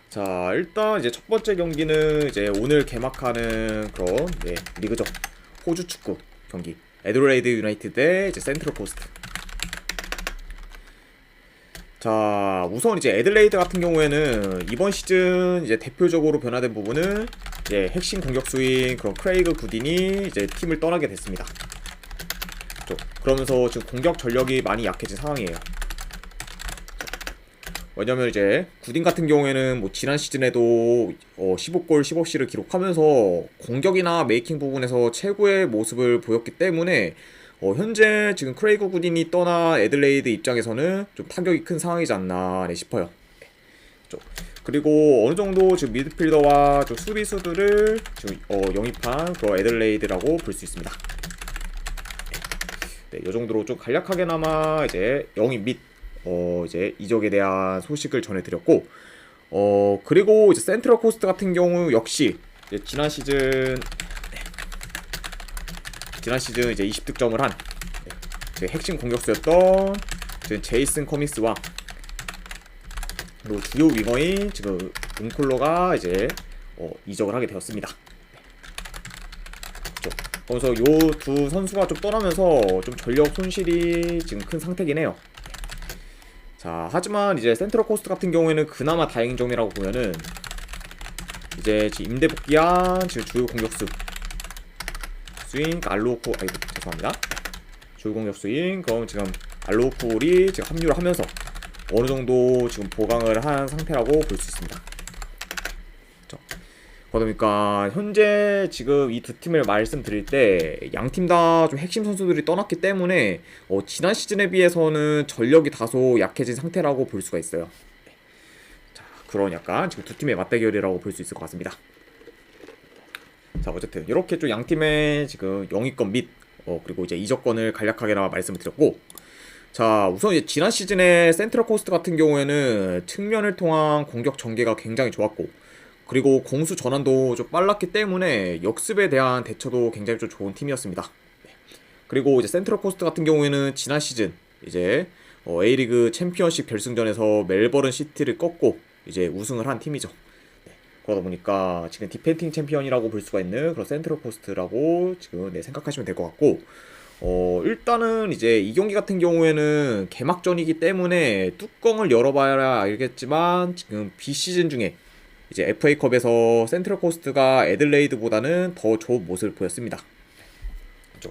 자, 일단 이제 첫 번째 경기는 이제 오늘 개막하는 그런 리그죠. 호주 축구 경기. 애들레이드 유나이티드 대 이제 센트럴 코스트. 자, 우선 이제 애들레이드 같은 경우에는 이번 시즌 이제 대표적으로 변화된 부분은 이제 핵심 공격수인 그런 크레이그 구딘이 이제 팀을 떠나게 됐습니다. 그러면서 지금 공격 전력이 많이 약해진 상황이에요. 왜냐면 이제 구딘 같은 경우에는 뭐 지난 시즌에도 15골 15어시를 기록하면서 공격이나 메이킹 부분에서 최고의 모습을 보였기 때문에 현재 지금 크레이그 구딘이 떠나 애들레이드 입장에서는 좀 타격이 큰 상황이지 않나 싶어요. 그리고 어느 정도 지금 미드필더와 좀 수비수들을 지금 영입한 그런 애들레이드라고 볼 수 있습니다. 네, 이 정도로 좀 간략하게나마 이제 영입 및 이제 이적에 대한 소식을 전해드렸고, 그리고 이제 센트럴 코스트 같은 경우 역시 이제 지난 시즌 이제 20득점을 한 핵심 공격수였던 제이슨 커미스와 그리고 주요 윙어인 지금 웅콜로가 이제 이적을 하게 되었습니다. 그래서 요 두 선수가 좀 떠나면서 좀 전력 손실이 지금 큰 상태긴 해요. 자, 하지만 이제 센트럴 코스트 같은 경우에는 그나마 다행인 점이라고 보면은 이제 지금 임대 복귀한 지금 주요 공격수 수인 알로코 죄송합니다. 주요 공격수인 그럼 지금 알로콜이 지금 합류를 하면서 어느 정도 지금 보강을 한 상태라고 볼 수 있습니다. 그러니까 현재 지금 이 두 팀을 말씀드릴 때 양 팀 다 좀 핵심 선수들이 떠났기 때문에 지난 시즌에 비해서는 전력이 다소 약해진 상태라고 볼 수가 있어요. 자, 그런 약간 지금 두 팀의 맞대결이라고 볼 수 있을 것 같습니다. 자, 어쨌든 이렇게 좀 양 팀의 지금 영입권 및 그리고 이제 이적권을 간략하게나마 말씀을 드렸고, 자, 우선 이제 지난 시즌에 센트럴 코스트 같은 경우에는 측면을 통한 공격 전개가 굉장히 좋았고, 그리고 공수 전환도 좀 빨랐기 때문에 역습에 대한 대처도 굉장히 좀 좋은 팀이었습니다. 그리고 이제 센트럴 코스트 같은 경우에는 지난 시즌 이제 A리그 챔피언십 결승전에서 멜버른 시티를 꺾고 이제 우승을 한 팀이죠. 그러다 보니까 지금 디펜팅 챔피언이라고 볼 수가 있는 그런 센트럴 코스트라고 지금 생각하시면 될 것 같고, 일단은 이제 이 경기 같은 경우에는 개막전이기 때문에 뚜껑을 열어봐야 알겠지만 지금 B시즌 중에 이제 FA컵에서 센트럴 코스트가 애들레이드보다는 더 좋은 모습을 보였습니다. 그렇죠?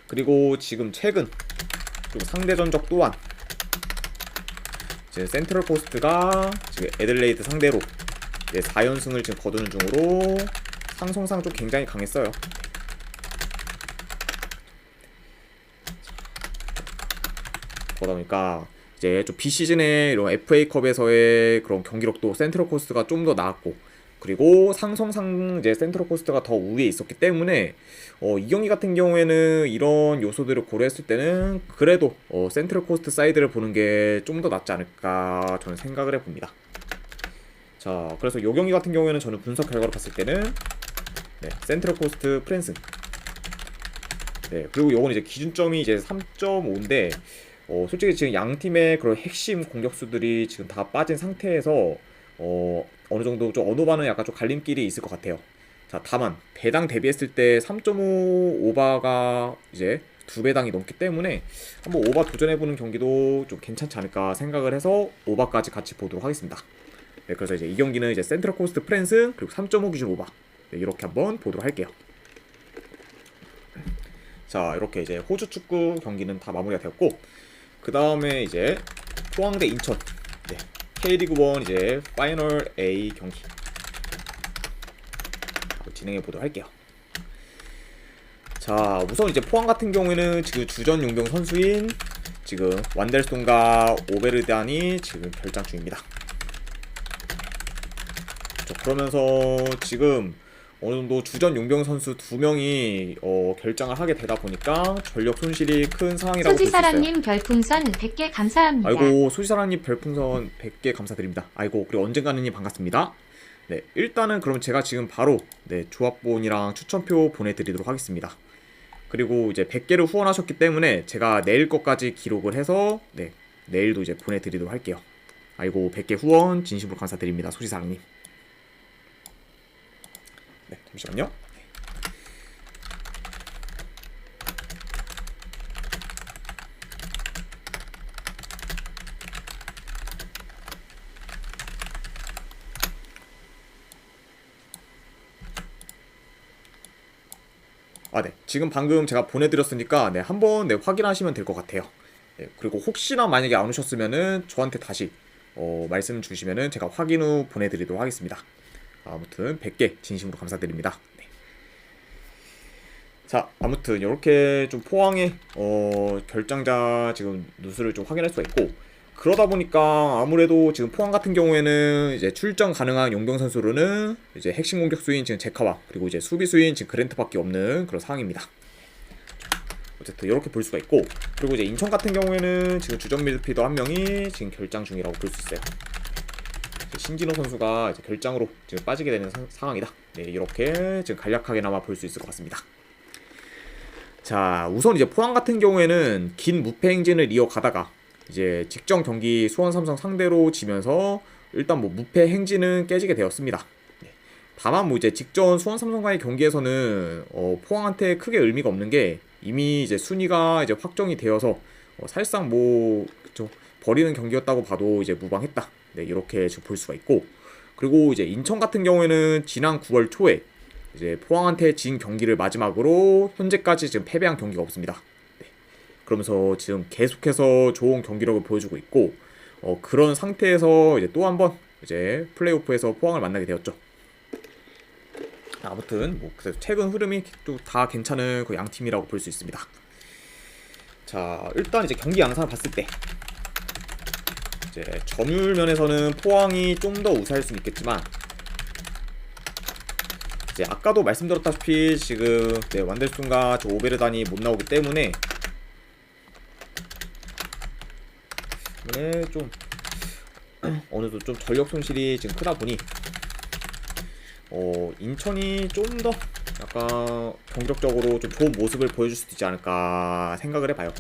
그리고 지금 최근 좀 상대 전적 또한 이제 센트럴 코스트가 지금 애들레이드 상대로 4연승을 지금 거두는 중으로 상성상 좀 굉장히 강했어요. 그러다 보니까 이제 좀 B시즌에 이런 FA컵에서의 그런 경기력도 센트럴 코스트가 좀 더 나았고, 그리고 상성상 이제 센트럴 코스트가 더 우위에 있었기 때문에 이 경기 같은 경우에는 이런 요소들을 고려했을 때는 그래도 센트럴 코스트 사이드를 보는 게 좀 더 낫지 않을까 저는 생각을 해봅니다. 자, 그래서 이 경기 같은 경우에는 저는 분석 결과로 봤을 때는 센트럴 코스트 프랜승. 그리고 요건 이제 기준점이 이제 3.5인데 솔직히 지금 양 팀의 그런 핵심 공격수들이 지금 다 빠진 상태에서 어느 정도 좀 언어반은 약간 좀 갈림길이 있을 것 같아요. 자, 다만 배당 대비했을 때 3.5 오바가 이제 2배당이 넘기 때문에 한번 오바 도전해보는 경기도 좀 괜찮지 않을까 생각을 해서 오바까지 같이 보도록 하겠습니다. 그래서 이제 이 경기는 이제 센트럴 코스트 프랜스 그리고 3.5 기준 오바 이렇게 한번 보도록 할게요. 자, 이렇게 이제 호주 축구 경기는 다 마무리가 되었고, 그 다음에 이제 포항대 인천 K리그 1 이제 파이널 A 경기 진행해 보도록 할게요. 자, 우선 이제 포항 같은 경우에는 지금 주전 용병 선수인 지금 완델손과 오베르단이 지금 결장 중입니다. 그러면서 지금 어느 정도 주전 용병 선수 2명이 결장을 하게 되다 보니까 전력 손실이 큰 상황이라고 볼 수 있어요. 소지사랑님 별풍선 100개 감사합니다. 아이고, 소지사랑님 별풍선 100개 감사드립니다. 아이고, 그리고 언젠가는님 반갑습니다. 일단은 그럼 제가 지금 바로 조합본이랑 추천표 보내드리도록 하겠습니다. 그리고 이제 100개를 후원하셨기 때문에 제가 내일 것까지 기록을 해서 내일도 이제 보내드리도록 할게요. 아이고, 100개 후원 진심으로 감사드립니다. 소지사랑님. 잠시만요. 네. 지금 방금 제가 보내드렸으니까 네, 한번 네, 확인하시면 될 것 같아요. 네, 그리고 혹시나 만약에 안 오셨으면은 저한테 다시 말씀 주시면은 제가 확인 후 보내드리도록 하겠습니다. 아무튼 100개 진심으로 감사드립니다. 네. 자, 아무튼 이렇게 좀 포항의 결장자 지금 누수를 좀 확인할 수가 있고, 그러다 보니까 아무래도 지금 포항 같은 경우에는 이제 출전 가능한 용병 선수로는 이제 핵심 공격수인 지금 제카와 그리고 이제 수비수인 지금 그랜트밖에 없는 그런 상황입니다. 어쨌든 이렇게 볼 수가 있고, 그리고 이제 인천 같은 경우에는 지금 주전 미드필더 한 명이 지금 결장 중이라고 볼 수 있어요. 신진호 선수가 이제 결장으로 지금 빠지게 되는 상황이다. 네, 이렇게 지금 간략하게나마 볼 수 있을 것 같습니다. 자, 우선 이제 포항 같은 경우에는 긴 무패 행진을 이어가다가 이제 직전 경기 수원 삼성 상대로 지면서 일단 뭐 무패 행진은 깨지게 되었습니다. 네. 다만 뭐 이제 직전 수원 삼성과의 경기에서는 포항한테 크게 의미가 없는 게 이미 이제 순위가 이제 확정이 되어서 사실상 뭐 그쵸, 버리는 경기였다고 봐도 이제 무방했다. 네, 이렇게 지금 볼 수가 있고, 그리고 이제 인천 같은 경우에는 지난 9월 초에 이제 포항한테 진 경기를 마지막으로 현재까지 지금 패배한 경기가 없습니다. 네. 그러면서 지금 계속해서 좋은 경기력을 보여주고 있고, 그런 상태에서 이제 또 한 번 이제 플레이오프에서 포항을 만나게 되었죠. 아무튼 뭐 그래서 최근 흐름이 또 다 괜찮은 그 양 팀이라고 볼 수 있습니다. 자, 일단 이제 경기 양상을 봤을 때 이제 점유율 면에서는 포항이 좀 더 우세할 수는 있겠지만, 이제 아까도 말씀드렸다시피 지금 네, 완델슨과 저 오베르단이 못 나오기 때문에 좀 어느 정도 좀 전력 손실이 지금 크다 보니 인천이 좀 더 약간 경력적으로 좀 좋은 모습을 보여줄 수도 있지 않을까 생각을 해봐요.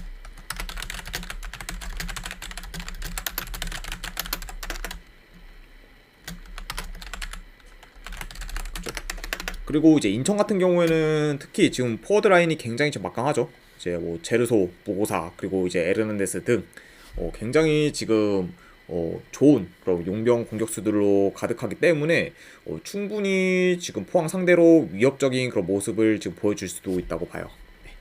그리고 이제 인천 같은 경우에는 특히 지금 포워드 라인이 굉장히 좀 막강하죠. 이제 뭐 제르소, 보고사 그리고 이제 에르난데스 등 굉장히 지금 좋은 그런 용병 공격수들로 가득하기 때문에 충분히 지금 포항 상대로 위협적인 그런 모습을 지금 보여줄 수도 있다고 봐요. 네.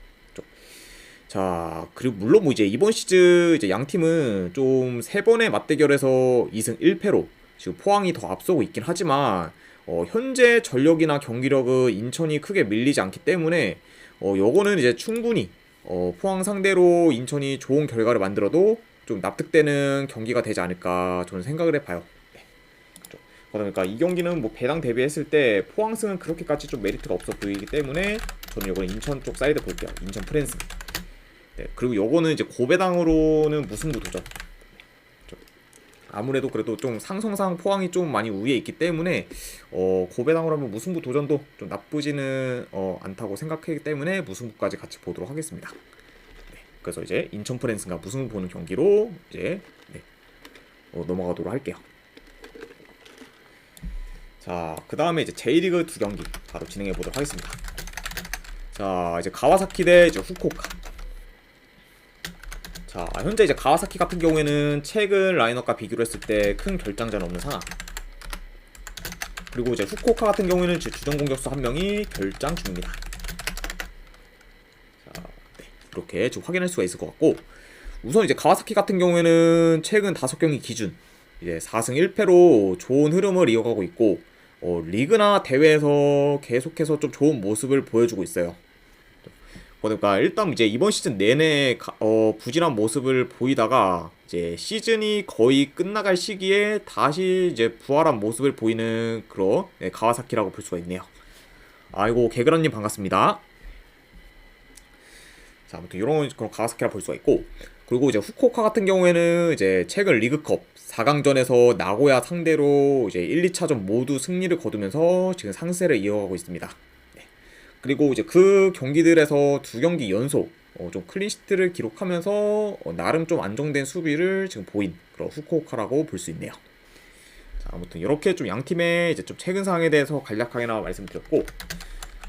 자, 그리고 물론 뭐 이제 이번 시즌 이제 양 팀은 좀 세 번의 맞대결에서 2승 1패로 지금 포항이 더 앞서고 있긴 하지만 현재 전력이나 경기력은 인천이 크게 밀리지 않기 때문에 요거는 이제 충분히 포항 상대로 인천이 좋은 결과를 만들어도 좀 납득되는 경기가 되지 않을까 저는 생각을 해봐요. 네. 그러니까 이 경기는 뭐 배당 대비했을 때 포항승은 그렇게까지 좀 메리트가 없어 보이기 때문에 저는 요거는 인천 쪽 사이드 볼게요. 인천 프랜스. 네. 그리고 요거는 이제 고배당으로는 무승부 도전. 아무래도 그래도 좀 상성상 포항이 좀 많이 우위에 있기 때문에 고배당으로 하면 무승부 도전도 좀 나쁘지는 않다고 생각하기 때문에 무승부까지 같이 보도록 하겠습니다. 네, 그래서 이제 인천 프랜스가 무승부 보는 경기로 이제 네, 넘어가도록 할게요. 자, 그 다음에 이제 J리그 두 경기 바로 진행해 보도록 하겠습니다. 자, 이제 가와사키 대 이제 후쿠오카. 자, 현재 이제 가와사키 같은 경우에는 최근 라인업과 비교를 했을 때 큰 결장자는 없는 상황. 그리고 이제 후쿠오카 같은 경우에는 주전 공격수 한 명이 결장 중입니다. 자, 네, 이렇게 지금 확인할 수가 있을 것 같고, 우선 이제 가와사키 같은 경우에는 최근 5경기 기준 이제 4승 1패로 좋은 흐름을 이어가고 있고, 리그나 대회에서 계속해서 좀 좋은 모습을 보여주고 있어요. 그러니까 일단 이제 이번 시즌 내내 부진한 모습을 보이다가 이제 시즌이 거의 끝나갈 시기에 다시 이제 부활한 모습을 보이는 그런 네, 가와사키라고 볼 수가 있네요. 아이고 개그란님 반갑습니다. 자, 아무튼 이런 그런 가와사키라 볼 수가 있고, 그리고 이제 후쿠오카 같은 경우에는 이제 최근 리그컵 4강전에서 나고야 상대로 이제 1, 2차전 모두 승리를 거두면서 지금 상세를 이어가고 있습니다. 그리고 이제 그 경기들에서 2경기 연속 좀 클린시트를 기록하면서 나름 좀 안정된 수비를 지금 보인 그런 후쿠오카라고 볼 수 있네요. 자, 아무튼 이렇게 좀 양 팀의 이제 좀 최근 상황에 대해서 간략하게나마 말씀드렸고,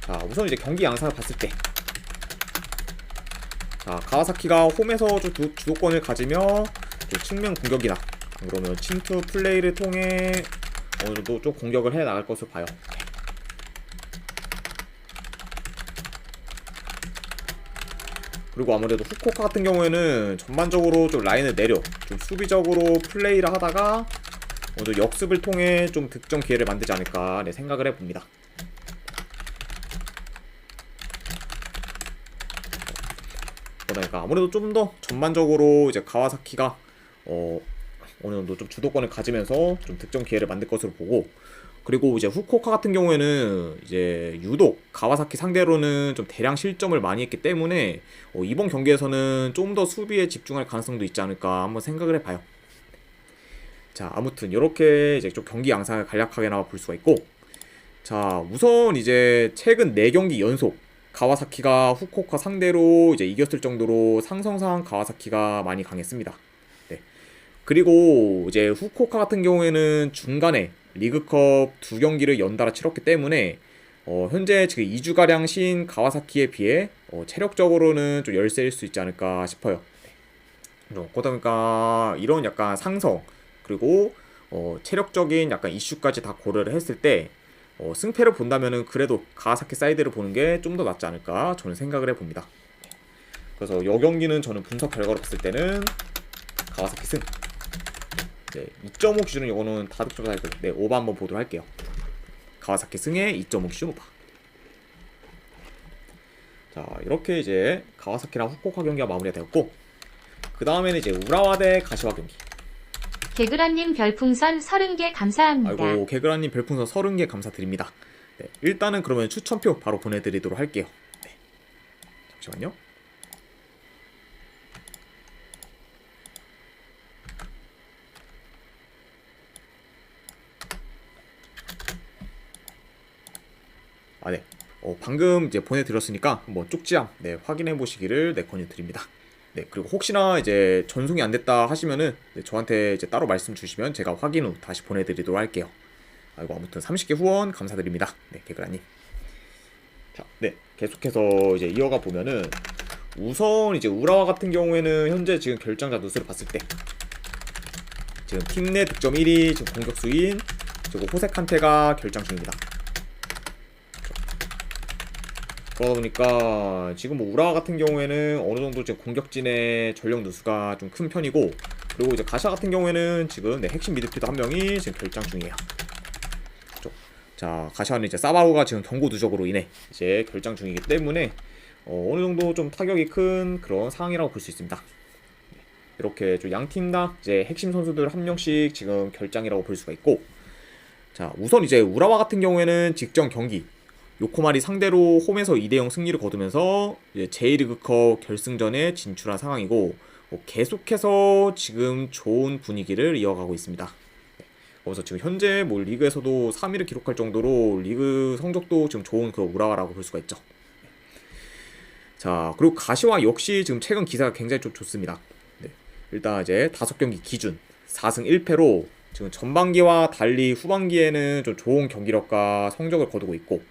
자, 우선 이제 경기 양상을 봤을 때, 자, 가와사키가 홈에서 좀 주도권을 가지며 좀 측면 공격이나 그러면 침투 플레이를 통해 어느 정도 좀 공격을 해 나갈 것으로 봐요. 그리고 아무래도 후쿠오카 같은 경우에는 전반적으로 좀 라인을 내려 좀 수비적으로 플레이를 하다가 먼저 역습을 통해 좀 득점 기회를 만들지 않을까 생각을 해봅니다. 그러니까 아무래도 좀 더 전반적으로 이제 가와사키가 어느 정도 좀 주도권을 가지면서 좀 득점 기회를 만들 것으로 보고, 그리고 이제 후쿠오카 같은 경우에는 이제 유독 가와사키 상대로는 좀 대량 실점을 많이 했기 때문에 이번 경기에서는 좀 더 수비에 집중할 가능성도 있지 않을까 한번 생각을 해봐요. 자, 아무튼 이렇게 이제 좀 경기 양상을 간략하게 나와 볼 수가 있고, 자, 우선 이제 최근 4경기 연속 가와사키가 후쿠오카 상대로 이제 이겼을 정도로 상성상 가와사키가 많이 강했습니다. 네. 그리고 이제 후쿠오카 같은 경우에는 중간에 리그컵 2경기를 연달아 치렀기 때문에 현재 지금 2주가량 쉰 가와사키에 비해 체력적으로는 좀 열세일 수 있지 않을까 싶어요. 네. 그러다 보니까 이런 약간 상성 그리고 체력적인 약간 이슈까지 다 고려를 했을 때 승패를 본다면은 그래도 가와사키 사이드를 보는 게 좀 더 낫지 않을까 저는 생각을 해봅니다. 그래서 이 경기는 저는 분석 결과로 봤을 때는 가와사키 승. 네, 2.5 기준은 이거는 다득점 사이드. 네, 오버 한번 보도록 할게요. 가와사키 승의 2.5 기준 오버. 자, 이렇게 이제 가와사키랑 후쿠오카 경기가 마무리가 되었고, 그 다음에는 이제 우라와 대 가시와 경기. 개그라님 별풍선 30개 감사합니다. 아이고, 개그라님 별풍선 30개 감사드립니다. 네, 일단은 그러면 추천표 바로 보내드리도록 할게요. 네, 잠시만요. 아, 네. 방금 이제 보내드렸으니까 한번 쪽지함 확인해 보시기를 권유드립니다. 네, 그리고 혹시나 이제 전송이 안 됐다 하시면은 저한테 이제 따로 말씀 주시면 제가 확인 후 다시 보내드리도록 할게요. 아이고, 아무튼 30개 후원 감사드립니다. 네, 개그라님. 자, 네, 계속해서 이제 이어가 보면은 우선 이제 우라와 같은 경우에는 현재 지금 결정자 누수를 봤을 때 지금 팀 내 득점 1위 지금 공격수인 지금 호세칸테가 결정 중입니다. 그러다 보니까 지금 뭐 우라와 같은 경우에는 어느 정도 지금 공격진의 전력 누수가 좀 큰 편이고, 그리고 이제 가샤 같은 경우에는 지금 핵심 미드필더 한 명이 지금 결장 중이에요. 자, 가샤는 이제 사바우가 지금 경고 누적으로 인해 이제 결장 중이기 때문에 어느 정도 좀 타격이 큰 그런 상황이라고 볼 수 있습니다. 이렇게 좀 양 팀 다 이제 핵심 선수들 한 명씩 지금 결장이라고 볼 수가 있고, 자, 우선 이제 우라와 같은 경우에는 직전 경기 요코마리 상대로 홈에서 2대0 승리를 거두면서 이제 J리그컵 결승전에 진출한 상황이고, 계속해서 지금 좋은 분위기를 이어가고 있습니다. 그래서 지금 현재 뭐 리그에서도 3위를 기록할 정도로 리그 성적도 지금 좋은 그 우라와라고 볼 수가 있죠. 자, 그리고 가시와 역시 지금 최근 기세가 굉장히 좀 좋습니다. 네. 일단 이제 5경기 기준 4승 1패로 지금 전반기와 달리 후반기에는 좀 좋은 경기력과 성적을 거두고 있고,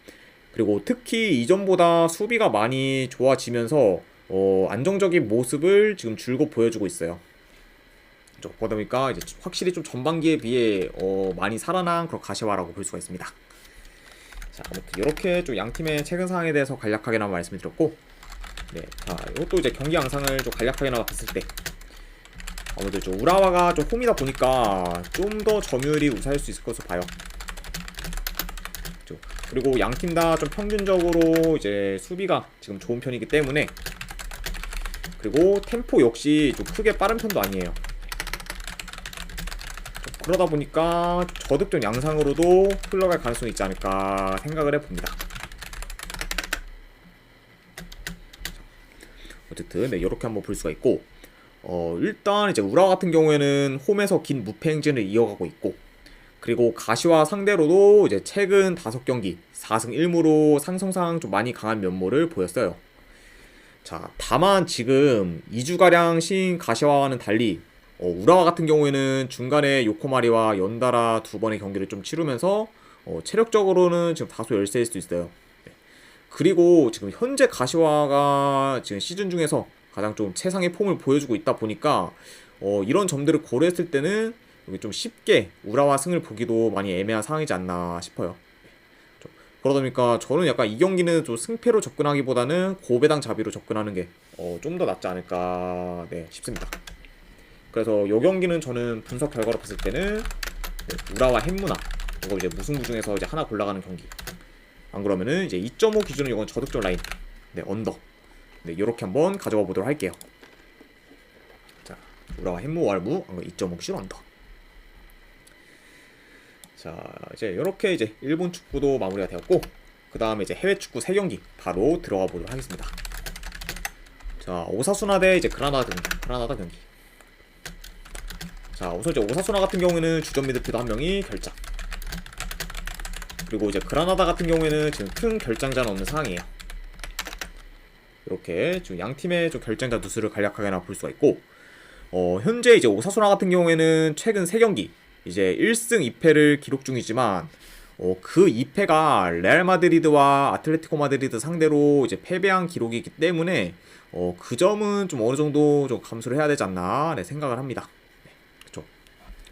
그리고 특히 이전보다 수비가 많이 좋아지면서 안정적인 모습을 지금 줄곧 보여주고 있어요. 그러다 보니까 이제 확실히 좀 전반기에 비해 많이 살아난 그런 가시화라고 볼 수가 있습니다. 자, 아무튼 이렇게 좀 양 팀의 최근 상황에 대해서 간략하게나마 말씀을 드렸고, 네, 자, 이것도 이제 경기 양상을 좀 간략하게나마 봤을 때 아무래도 좀 우라와가 좀 홈이다 보니까 좀 더 점유율이 우세할 수 있을 것으로 봐요. 그리고 양 팀 다 좀 평균적으로 이제 수비가 지금 좋은 편이기 때문에, 그리고 템포 역시 좀 크게 빠른 편도 아니에요. 그러다 보니까 저득점 양상으로도 흘러갈 가능성이 있지 않을까 생각을 해봅니다. 어쨌든 네, 이렇게 한번 볼 수가 있고, 일단 이제 우라와 같은 경우에는 홈에서 긴 무패 행진을 이어가고 있고, 그리고 가시와 상대로도 이제 최근 5경기 4승 1무로 상성상 좀 많이 강한 면모를 보였어요. 자, 다만 지금 2주가량 쉰 가시와와는 달리 우라와 같은 경우에는 중간에 요코마리와 연달아 2번의 경기를 좀 치르면서 체력적으로는 지금 다소 열세일 수도 있어요. 네. 그리고 지금 현재 가시화가 지금 시즌 중에서 가장 좀 최상의 폼을 보여주고 있다 보니까 이런 점들을 고려했을 때는 여기 좀 쉽게 우라와 승을 보기도 많이 애매한 상황이지 않나 싶어요. 그러다 보니까 저는 약간 이 경기는 좀 승패로 접근하기보다는 고배당 자비로 접근하는 게 좀 더 낫지 않을까 싶습니다. 그래서 이 경기는 저는 분석 결과로 봤을 때는 우라와 햄무나 이거 이제 무승부 중에서 이제 하나 골라가는 경기. 안 그러면은 이제 2.5 기준으로 이건 저득점 라인 언더 요렇게 한번 가져가 보도록 할게요. 자, 우라와 햄무 왈무 2.5 기준 언더. 자, 이제 요렇게 이제 일본 축구도 마무리가 되었고, 그 다음에 이제 해외 축구 3경기 바로 들어가 보도록 하겠습니다. 자, 오사수나 대 이제 그라나다 경기. 자, 우선 이제 오사수나 같은 경우에는 주전 미드필더 한 명이 결장. 그리고 이제 그라나다 같은 경우에는 지금 큰 결장자는 없는 상황이에요. 이렇게 지금 양 팀의 좀 결장자 누수를 간략하게나 볼 수가 있고, 현재 이제 오사수나 같은 경우에는 최근 3경기 이제 1승 2패를 기록 중이지만 그 2패가 레알 마드리드와 아틀레티코 마드리드 상대로 이제 패배한 기록이기 때문에 그 점은 좀 어느 정도 좀 감수를 해야 되지 않나 생각을 합니다. 그렇죠.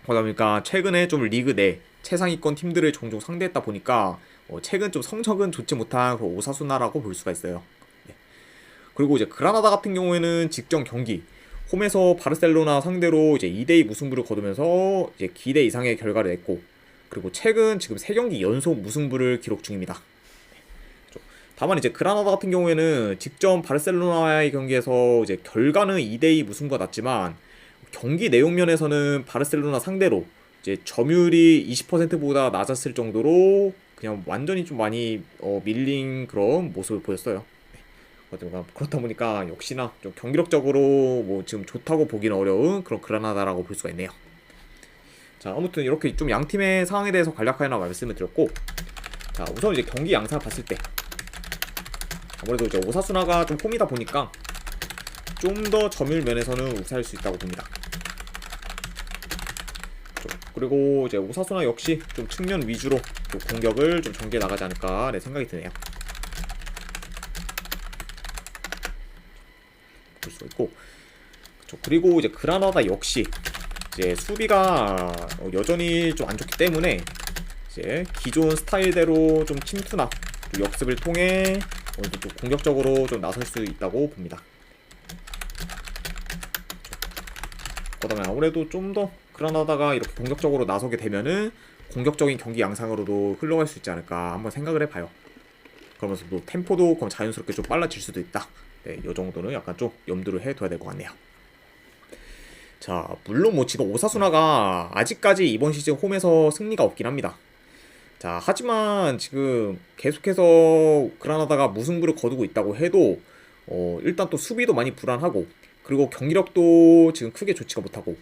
그러다 보니까 최근에 좀 리그 내 최상위권 팀들을 종종 상대했다 보니까 최근 좀 성적은 좋지 못한 그런 오사수나라고 볼 수가 있어요. 그리고 이제 그라나다 같은 경우에는 직전 경기 홈에서 바르셀로나 상대로 이제 2대2 무승부를 거두면서 이제 기대 이상의 결과를 냈고, 그리고 최근 지금 3경기 연속 무승부를 기록 중입니다. 다만 이제 그라나다 같은 경우에는 직전 바르셀로나와의 경기에서 이제 결과는 2대2 무승부가 났지만 경기 내용 면에서는 바르셀로나 상대로 이제 점유율이 20%보다 낮았을 정도로 그냥 완전히 좀 많이 밀린 그런 모습을 보였어요. 그렇다 보니까 역시나 좀 경기력적으로 뭐 지금 좋다고 보기는 어려운 그런 그라나다라고 볼 수가 있네요. 자, 아무튼 이렇게 좀 양 팀의 상황에 대해서 간략하게나 말씀을 드렸고, 자, 우선 이제 경기 양상을 봤을 때 아무래도 이제 오사수나가 좀 폼이다 보니까 좀 더 점유율 면에서는 우세할 수 있다고 봅니다. 그리고 이제 오사수나 역시 좀 측면 위주로 좀 공격을 좀 전개해 나가지 않을까 생각이 드네요. 볼 수 있고, 그쵸. 그리고 이제 그라나다 역시 이제 수비가 여전히 좀 안 좋기 때문에 이제 기존 스타일대로 좀 침투나 좀 역습을 통해 좀 공격적으로 좀 나설 수 있다고 봅니다. 그다음에 아무래도 좀 더 그라나다가 이렇게 공격적으로 나서게 되면은 공격적인 경기 양상으로도 흘러갈 수 있지 않을까 한번 생각을 해봐요. 그러면서 또 템포도 그럼 자연스럽게 좀 빨라질 수도 있다. 이 정도는 약간 좀 염두를 해둬야 될 것 같네요. 자, 물론 뭐 지금 오사수나가 아직까지 이번 시즌 홈에서 승리가 없긴 합니다. 자, 하지만 지금 계속해서 그라나다가 무승부를 거두고 있다고 해도 일단 또 수비도 많이 불안하고, 그리고 경기력도 지금 크게 좋지가 못하고,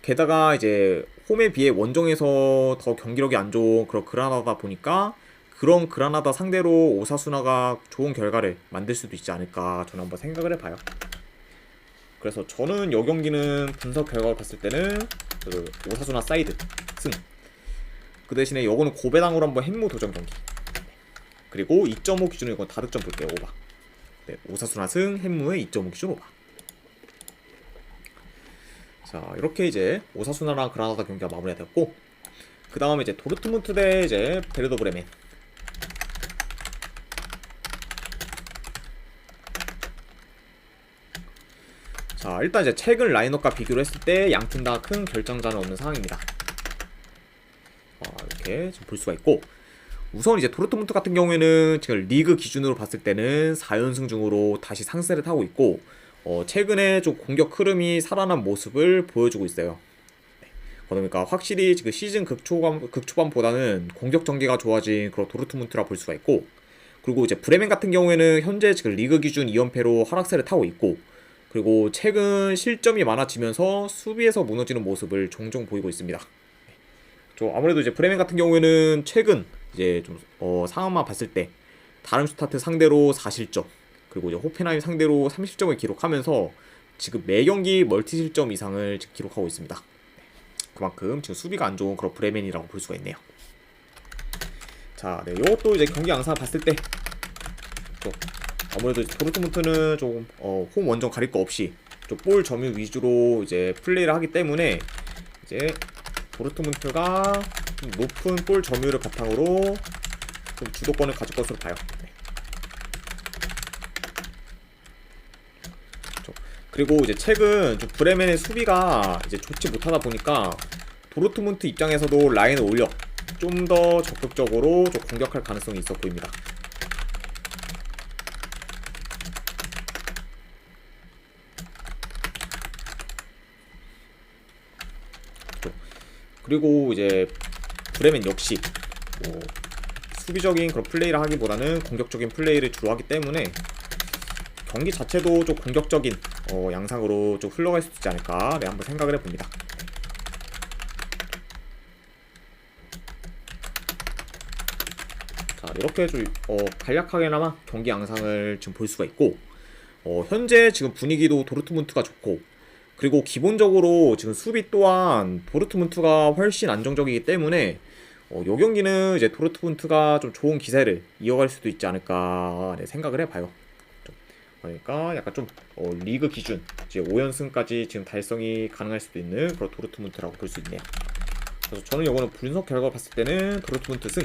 게다가 이제 홈에 비해 원정에서 더 경기력이 안 좋은 그런 그라나다 보니까 그런 그라나다 상대로 오사수나가 좋은 결과를 만들 수도 있지 않을까 저는 한번 생각을 해봐요. 그래서 저는 이 경기는 분석 결과를 봤을 때는 그 오사수나 사이드 승. 그 대신에 요거는 고배당으로 한번 햄무 도전 경기. 그리고 2.5 기준으로 이건 다득점 볼게요. 오바. 오사수나 승, 햄무의 2.5 기준 오바. 자, 이렇게 이제 오사수나랑 그라나다 경기가 마무리가 됐고, 그 다음에 이제 도르트문트 대 이제 베르더 브레멘. 자, 일단 이제 최근 라인업과 비교를 했을 때 양 팀 다 큰 결정자는 없는 상황입니다. 이렇게 좀 볼 수가 있고, 우선 이제 도르트문트 같은 경우에는 지금 리그 기준으로 봤을 때는 4연승 중으로 다시 상승세를 타고 있고, 최근에 좀 공격 흐름이 살아난 모습을 보여주고 있어요. 그러니까 확실히 지금 시즌 극초반보다는 공격 전개가 좋아진 그런 도르트문트라 볼 수가 있고, 그리고 이제 브레멘 같은 경우에는 현재 지금 리그 기준 2연패로 하락세를 타고 있고, 그리고 최근 실점이 많아지면서 수비에서 무너지는 모습을 종종 보이고 있습니다. 아무래도 이제 브레멘 같은 경우에는 최근 이제 좀 상황만 봤을 때 다름슈타트 상대로 4실점, 그리고 이제 호펜하임 상대로 30점을 기록하면서 지금 매 경기 멀티 실점 이상을 기록하고 있습니다. 그만큼 지금 수비가 안 좋은 그런 브레멘이라고 볼 수가 있네요. 자, 이것도 이제 경기 양상 봤을 때 또 아무래도 도르트문트는 좀 홈 원정 가릴 거 없이 좀 볼 점유 위주로 이제 플레이를 하기 때문에 이제 도르트문트가 좀 높은 볼 점유율을 바탕으로 좀 주도권을 가질 것으로 봐요. 네. 그리고 이제 최근 좀 브레멘의 수비가 이제 좋지 못하다 보니까 도르트문트 입장에서도 라인을 올려 좀 더 적극적으로 좀 공격할 가능성이 있어 보입니다. 그리고 이제 브레멘 역시 뭐 수비적인 그런 플레이를 하기보다는 공격적인 플레이를 주로 하기 때문에 경기 자체도 좀 공격적인 양상으로 좀 흘러갈 수 있지 않을까 네, 한번 생각을 해봅니다. 자, 이렇게 좀 간략하게나마 경기 양상을 지금 볼 수가 있고 현재 지금 분위기도 도르트문트가 좋고 그리고 기본적으로 지금 수비 또한 도르트문트가 훨씬 안정적이기 때문에 요 경기는 이제 도르트문트가 좀 좋은 기세를 이어갈 수도 있지 않을까 네, 생각을 해봐요. 그러니까 약간 좀 리그 기준 이제 5연승까지 지금 달성이 가능할 수도 있는 그런 도르트문트라고 볼 수 있네요. 그래서 저는 이거는 분석 결과 봤을 때는 도르트문트 승,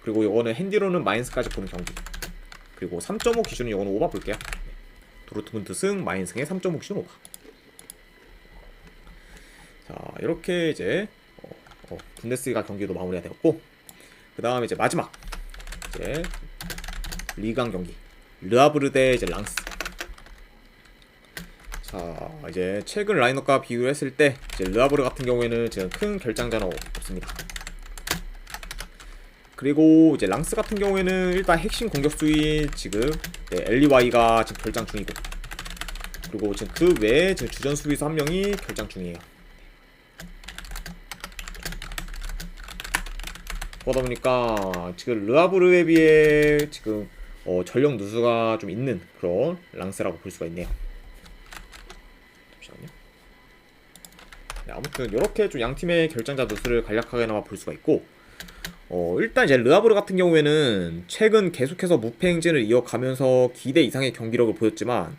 그리고 이거는 핸디로는 마인스까지 보는 경기, 그리고 3.5 기준은 이거는 오바 볼게요. 도르트문트 승, 마인승의 3.5 기준 오바. 자, 이렇게 이제 분데스리가 경기도 마무리가 되었고, 그 다음에 이제 마지막 이제 리강 경기 르아브르 대 이제 랑스. 자, 이제 최근 라인업과 비교를 했을 때 이제 르아브르 같은 경우에는 지금 큰 결장자는 없습니다. 그리고 이제 랑스 같은 경우에는 일단 핵심 공격수인 지금 엘리와이가 지금 결장 중이고, 그리고 지금 그 외에 지금 주전 수비수 한 명이 결장 중이에요. 그러다 보니까 지금 르아브르에 비해 지금 전력 누수가 좀 있는 그런 랑스라고 볼 수가 있네요. 잠시만요. 네, 아무튼 이렇게 좀 양 팀의 결장자 누수를 간략하게나마 볼 수가 있고, 일단 이제 르아브르 같은 경우에는 최근 계속해서 무패 행진을 이어가면서 기대 이상의 경기력을 보였지만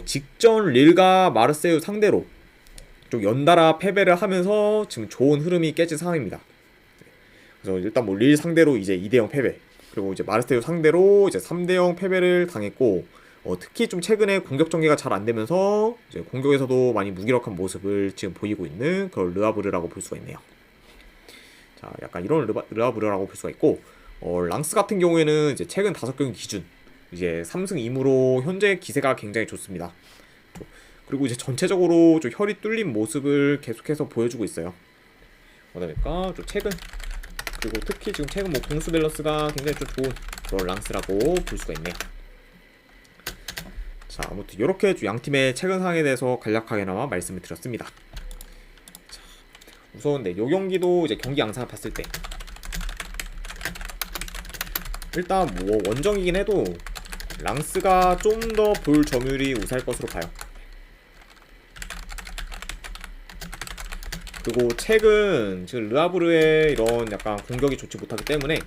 직전 릴과 마르세유 상대로 좀 연달아 패배를 하면서 지금 좋은 흐름이 깨진 상황입니다. 그래서 일단 뭐 릴 상대로 이제 2대0 패배, 그리고 이제 마르세유 상대로 이제 3대0 패배를 당했고, 특히 좀 최근에 공격 전개가 잘 안 되면서 이제 공격에서도 많이 무기력한 모습을 지금 보이고 있는 그런 르아브르라고 볼 수가 있네요. 자, 약간 이런 르아브르라고 볼 수가 있고, 랑스 같은 경우에는 이제 최근 5경기 기준 이제 3승 2무로 현재 기세가 굉장히 좋습니다. 그리고 이제 전체적으로 좀 혈이 뚫린 모습을 계속해서 보여주고 있어요. 그러니까 좀 최근, 그리고 특히 지금 최근 뭐 공수 밸런스가 굉장히 좀 좋은 그런 랑스라고 볼 수가 있네요. 자, 아무튼 이렇게 양 팀의 최근 상황에 대해서 간략하게나마 말씀을 드렸습니다. 자, 우선 네, 요 경기도 이제 경기 양상을 봤을 때 일단 뭐 원정이긴 해도 랑스가 좀 더 볼 점유율이 우세할 것으로 봐요. 그리고 최근 지금 르아브르의 이런 약간 공격이 좋지 못하기 때문에,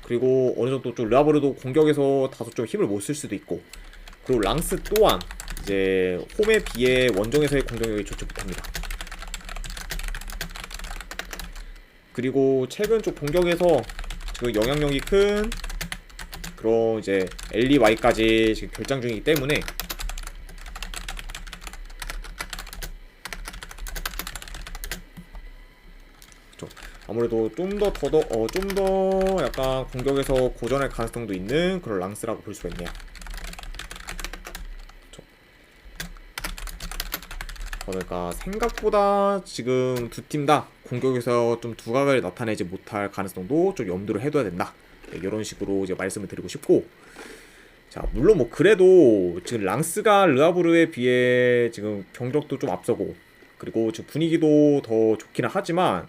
그리고 어느 정도 좀 르아브르도 공격에서 다소 좀 힘을 못 쓸 수도 있고, 그리고 랑스 또한 이제 홈에 비해 원정에서의 공격력이 좋지 못합니다. 그리고 최근 좀 공격에서 지금 영향력이 큰 그런 이제 엘리와이까지 지금 결장 중이기 때문에 아무래도 좀 더 약간 공격에서 고전할 가능성도 있는 그런 랑스라고 볼 수가 있네요. 그러니까 생각보다 지금 두 팀 다 공격에서 좀 두각을 나타내지 못할 가능성도 좀 염두를 해둬야 된다. 네, 이런 식으로 이제 말씀을 드리고 싶고, 자, 물론 뭐 그래도 지금 랑스가 르아브르에 비해 지금 경력도 좀 앞서고, 그리고 지금 분위기도 더 좋기는 하지만,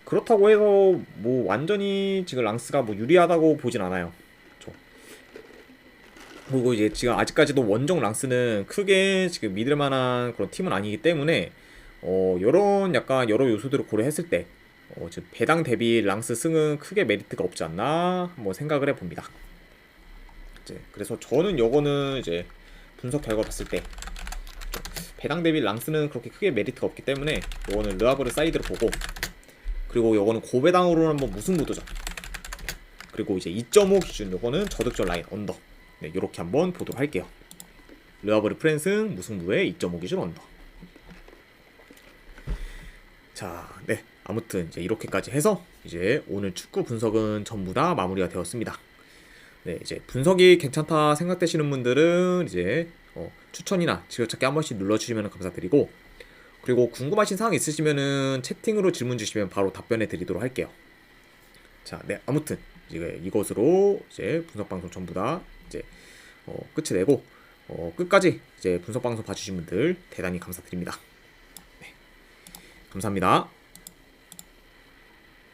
그렇다고 해서 뭐 완전히 지금 랑스가 뭐 유리하다고 보진 않아요. 그렇죠? 그리고 이제 지금 아직까지도 원정 랑스는 크게 지금 믿을 만한 그런 팀은 아니기 때문에, 요런 약간 여러 요소들을 고려했을 때 즉 배당 대비 랑스 승은 크게 메리트가 없지 않나 한번 생각을 해봅니다. 이제 그래서 저는 요거는 이제 분석 결과 봤을 때 배당 대비 랑스는 그렇게 크게 메리트가 없기 때문에 요거는 르하브르 사이드로 보고, 그리고 요거는 고배당으로는 한번 무승부 도전, 그리고 이제 2.5 기준 요거는 저득점 라인 언더, 네, 요렇게 한번 보도록 할게요. 르하브르 프랜승 무승부에 2.5 기준 언더. 자, 네, 아무튼 이제 이렇게까지 해서 이제 오늘 축구 분석은 전부 다 마무리가 되었습니다. 네, 이제 분석이 괜찮다 생각되시는 분들은 이제 추천이나 지어찾기 한 번씩 눌러주시면 감사드리고, 그리고 궁금하신 사항 있으시면은 채팅으로 질문 주시면 바로 답변해 드리도록 할게요. 자, 네, 아무튼 이제 이것으로 이제 분석 방송 전부 다 이제 끝이 되고, 끝까지 이제 분석 방송 봐주신 분들 대단히 감사드립니다. 네, 감사합니다.